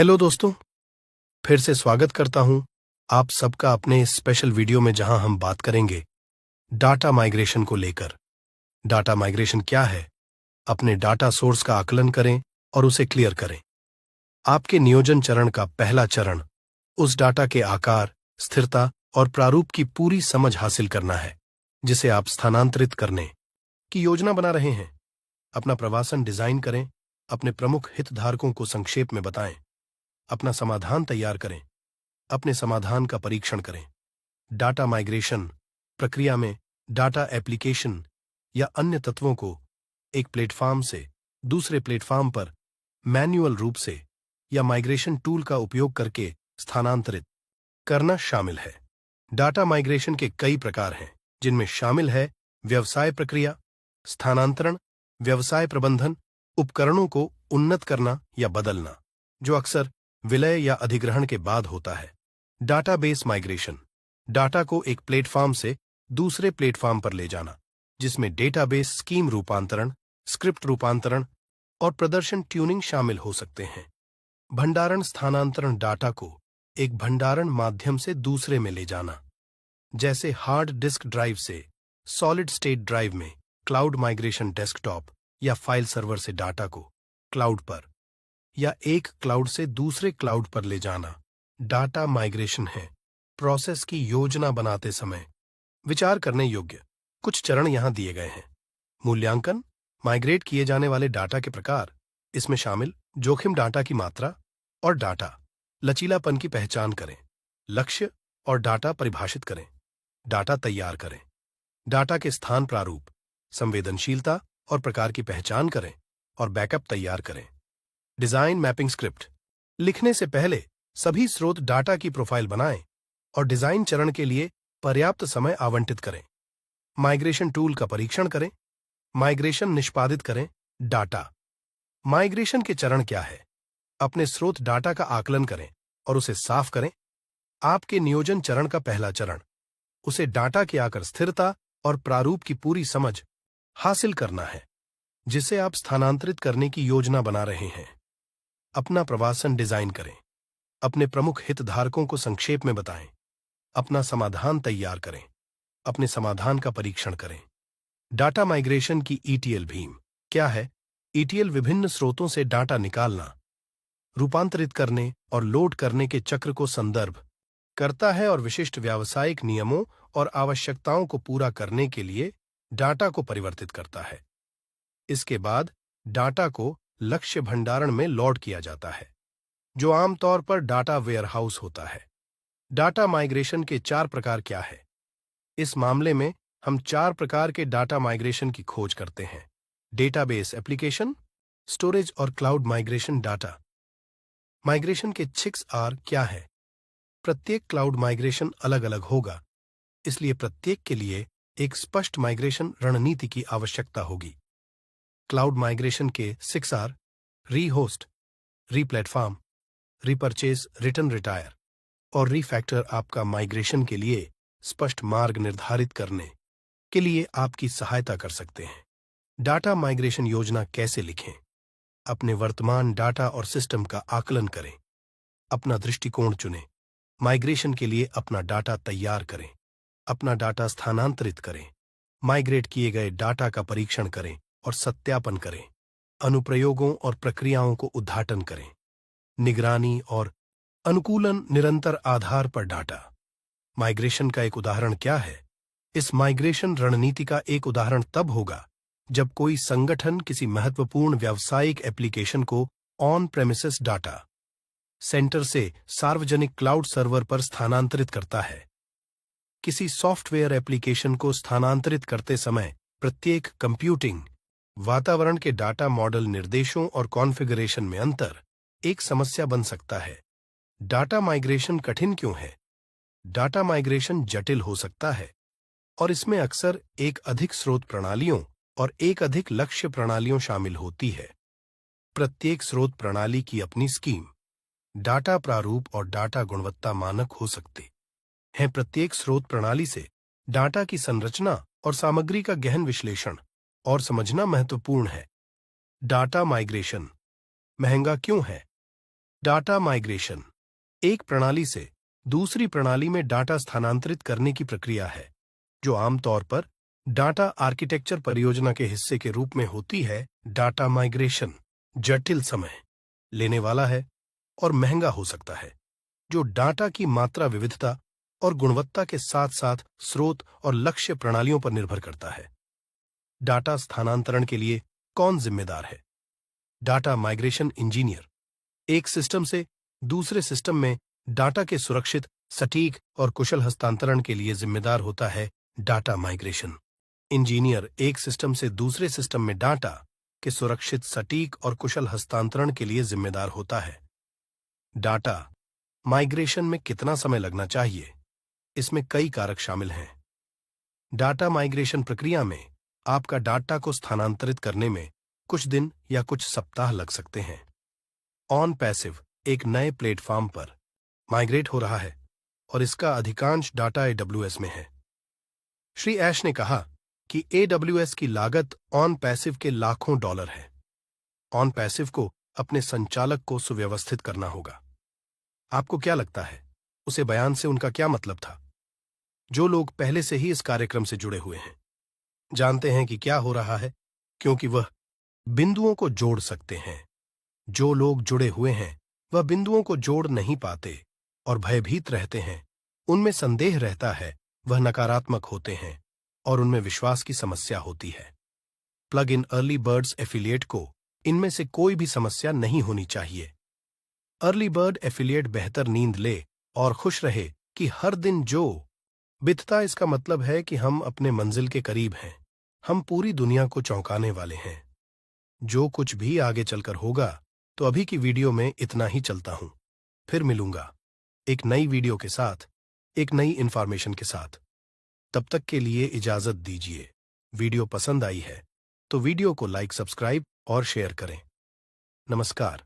Hello दोस्तों, फिर से स्वागत करता हूं आप सबका अपने इस स्पेशल वीडियो में जहां हम बात करेंगे डाटा माइग्रेशन को लेकर। डाटा माइग्रेशन क्या है? अपने डाटा सोर्स का आकलन करें और उसे क्लियर करें। आपके नियोजन चरण का पहला चरण उस डाटा के आकार, स्थिरता और प्रारूप की पूरी समझ हासिल करना है जिसे आप स्थानांतरित करने की योजना बना रहे हैं। अपना प्रवासन डिजाइन करें, अपने प्रमुख हितधारकों को संक्षेप में बताएं, अपना समाधान तैयार करें, अपने समाधान का परीक्षण करें। डाटा माइग्रेशन प्रक्रिया में डाटा एप्लीकेशन या अन्य तत्वों को एक प्लेटफॉर्म से दूसरे प्लेटफॉर्म पर मैन्युअल रूप से या माइग्रेशन टूल का उपयोग करके स्थानांतरित करना शामिल है। डाटा माइग्रेशन के कई प्रकार हैं, जिनमें शामिल है व्यवसाय प्रक्रिया, स्थानांतरण, व्यवसाय प्रबंधन, उपकरणों को उन्नत करना या बदलना, जो अक्सर विलय या अधिग्रहण के बाद होता है। डाटाबेस माइग्रेशन डाटा को एक प्लेटफॉर्म से दूसरे प्लेटफॉर्म पर ले जाना, जिसमें डेटाबेस स्कीम रूपांतरण, स्क्रिप्ट रूपांतरण और प्रदर्शन ट्यूनिंग शामिल हो सकते हैं। भंडारण स्थानांतरण डाटा को एक भंडारण माध्यम से दूसरे में ले जाना, जैसे हार्ड डिस्क ड्राइव से सॉलिड स्टेट ड्राइव में। क्लाउड माइग्रेशन डेस्कटॉप या फाइल सर्वर से डाटा को क्लाउड पर या एक क्लाउड से दूसरे क्लाउड पर ले जाना डाटा माइग्रेशन है। प्रोसेस की योजना बनाते समय विचार करने योग्य कुछ चरण यहां दिए गए हैं। मूल्यांकन माइग्रेट किए जाने वाले डाटा के प्रकार, इसमें शामिल जोखिम डाटा की मात्रा और डाटा लचीलापन की पहचान करें। लक्ष्य और डाटा परिभाषित करें। डाटा तैयार करें। डाटा के स्थान प्रारूप, संवेदनशीलता और प्रकार की पहचान करें और बैकअप तैयार करें। डिजाइन मैपिंग स्क्रिप्ट लिखने से पहले सभी स्रोत डाटा की प्रोफाइल बनाएं और डिजाइन चरण के लिए पर्याप्त समय आवंटित करें। माइग्रेशन टूल का परीक्षण करें। माइग्रेशन निष्पादित करें। डाटा माइग्रेशन के चरण क्या है? अपने स्रोत डाटा का आकलन करें और उसे साफ करें। आपके नियोजन चरण का पहला चरण उसे डाटा के आकर स्थिरता और प्रारूप की पूरी समझ हासिल करना है, जिसे आप स्थानांतरित करने की योजना बना रहे हैं। अपना प्रवासन डिजाइन करें। अपने प्रमुख हितधारकों को संक्षेप में बताएं। अपना समाधान तैयार करें। अपने समाधान का परीक्षण करें। डाटा माइग्रेशन की ईटीएल भीम क्या है? ईटीएल विभिन्न स्रोतों से डाटा निकालना, रूपांतरित करने और लोड करने के चक्र को संदर्भ करता है और विशिष्ट व्यावसायिक नियमों और आवश्यकताओं को पूरा करने के लिए डाटा को परिवर्तित करता है। इसके बाद डाटा को लक्ष्य भंडारण में लोड किया जाता है, जो आमतौर पर डाटा वेयरहाउस होता है। डाटा माइग्रेशन के 4 प्रकार क्या है? इस मामले में हम 4 प्रकार के डाटा माइग्रेशन की खोज करते हैं। डेटाबेस एप्लीकेशन, स्टोरेज और क्लाउड माइग्रेशन। डाटा माइग्रेशन के 6 आर क्या है? प्रत्येक क्लाउड माइग्रेशन अलग अलग होगा, इसलिए प्रत्येक के लिए एक स्पष्ट माइग्रेशन रणनीति की आवश्यकता होगी। क्लाउड माइग्रेशन के 6 आर रीहोस्ट, रीप्लेटफॉर्म, रीपरचेज, रिटर्न, रिटायर और रीफैक्टर आपका माइग्रेशन के लिए स्पष्ट मार्ग निर्धारित करने के लिए आपकी सहायता कर सकते हैं। डाटा माइग्रेशन योजना कैसे लिखें? अपने वर्तमान डाटा और सिस्टम का आकलन करें। अपना दृष्टिकोण चुनें। माइग्रेशन के लिए अपना डाटा तैयार करें। अपना डाटा स्थानांतरित करें। माइग्रेट किए गए डाटा का परीक्षण करें और सत्यापन करें। अनुप्रयोगों और प्रक्रियाओं को उद्घाटन करें। निगरानी और अनुकूलन निरंतर आधार पर डाटा माइग्रेशन का एक उदाहरण क्या है? इस माइग्रेशन रणनीति का एक उदाहरण तब होगा जब कोई संगठन किसी महत्वपूर्ण व्यावसायिक एप्लीकेशन को ऑन प्रेमिसेस डाटा सेंटर से सार्वजनिक क्लाउड सर्वर पर स्थानांतरित करता है। किसी सॉफ्टवेयर एप्लीकेशन को स्थानांतरित करते समय प्रत्येक कंप्यूटिंग वातावरण के डाटा मॉडल निर्देशों और कॉन्फ़िगरेशन में अंतर एक समस्या बन सकता है। डाटा माइग्रेशन कठिन क्यों है? डाटा माइग्रेशन जटिल हो सकता है और इसमें अक्सर एक अधिक स्रोत प्रणालियों और एक अधिक लक्ष्य प्रणालियों शामिल होती है। प्रत्येक स्रोत प्रणाली की अपनी स्कीम, डाटा प्रारूप और डाटा गुणवत्ता मानक हो सकते हैं। प्रत्येक स्रोत प्रणाली से डाटा की संरचना और सामग्री का गहन विश्लेषण और समझना महत्वपूर्ण है। डाटा माइग्रेशन महंगा क्यों है? डाटा माइग्रेशन एक प्रणाली से दूसरी प्रणाली में डाटा स्थानांतरित करने की प्रक्रिया है जो आमतौर पर डाटा आर्किटेक्चर परियोजना के हिस्से के रूप में होती है। डाटा माइग्रेशन जटिल समय लेने वाला है और महंगा हो सकता है, जो डाटा की मात्रा, विविधता और गुणवत्ता के साथ साथ स्रोत और लक्ष्य प्रणालियों पर निर्भर करता है। डाटा स्थानांतरण के लिए कौन जिम्मेदार है? डाटा माइग्रेशन इंजीनियर एक सिस्टम से दूसरे सिस्टम में डाटा के सुरक्षित, सटीक और कुशल हस्तांतरण के लिए जिम्मेदार होता है। डाटा माइग्रेशन इंजीनियर एक सिस्टम से दूसरे सिस्टम में डाटा के सुरक्षित, सटीक और कुशल हस्तांतरण के लिए जिम्मेदार होता है। डाटा माइग्रेशन में कितना समय लगना चाहिए? इसमें कई कारक शामिल हैं। डाटा माइग्रेशन प्रक्रिया में आपका डाटा को स्थानांतरित करने में कुछ दिन या कुछ सप्ताह लग सकते हैं। ऑन पैसिव एक नए प्लेटफॉर्म पर माइग्रेट हो रहा है और इसका अधिकांश डाटा AWS में है। श्री ऐश ने कहा कि AWS की लागत ऑन पैसिव के लाखों डॉलर है। ऑन पैसिव को अपने संचालक को सुव्यवस्थित करना होगा। आपको क्या लगता है, उसे बयान से उनका क्या मतलब था? जो लोग पहले से ही इस कार्यक्रम से जुड़े हुए हैं जानते हैं कि क्या हो रहा है, क्योंकि वह बिंदुओं को जोड़ सकते हैं। जो लोग जुड़े हुए हैं वह बिंदुओं को जोड़ नहीं पाते और भयभीत रहते हैं, उनमें संदेह रहता है, वह नकारात्मक होते हैं और उनमें विश्वास की समस्या होती है। Plug in early birds affiliate को इनमें से कोई भी समस्या नहीं होनी चाहिए। अर्ली बर्ड एफिलिएट बेहतर नींद ले और खुश रहे कि हर दिन जो बीतता, इसका मतलब है कि हम अपने मंजिल के करीब हैं। हम पूरी दुनिया को चौंकाने वाले हैं। जो कुछ भी आगे चलकर होगा, तो अभी की वीडियो में इतना ही चलता हूं। फिर मिलूंगा एक नई वीडियो के साथ, एक नई इंफॉर्मेशन के साथ। तब तक के लिए इजाजत दीजिए। वीडियो पसंद आई है तो वीडियो को लाइक, सब्सक्राइब और शेयर करें। नमस्कार।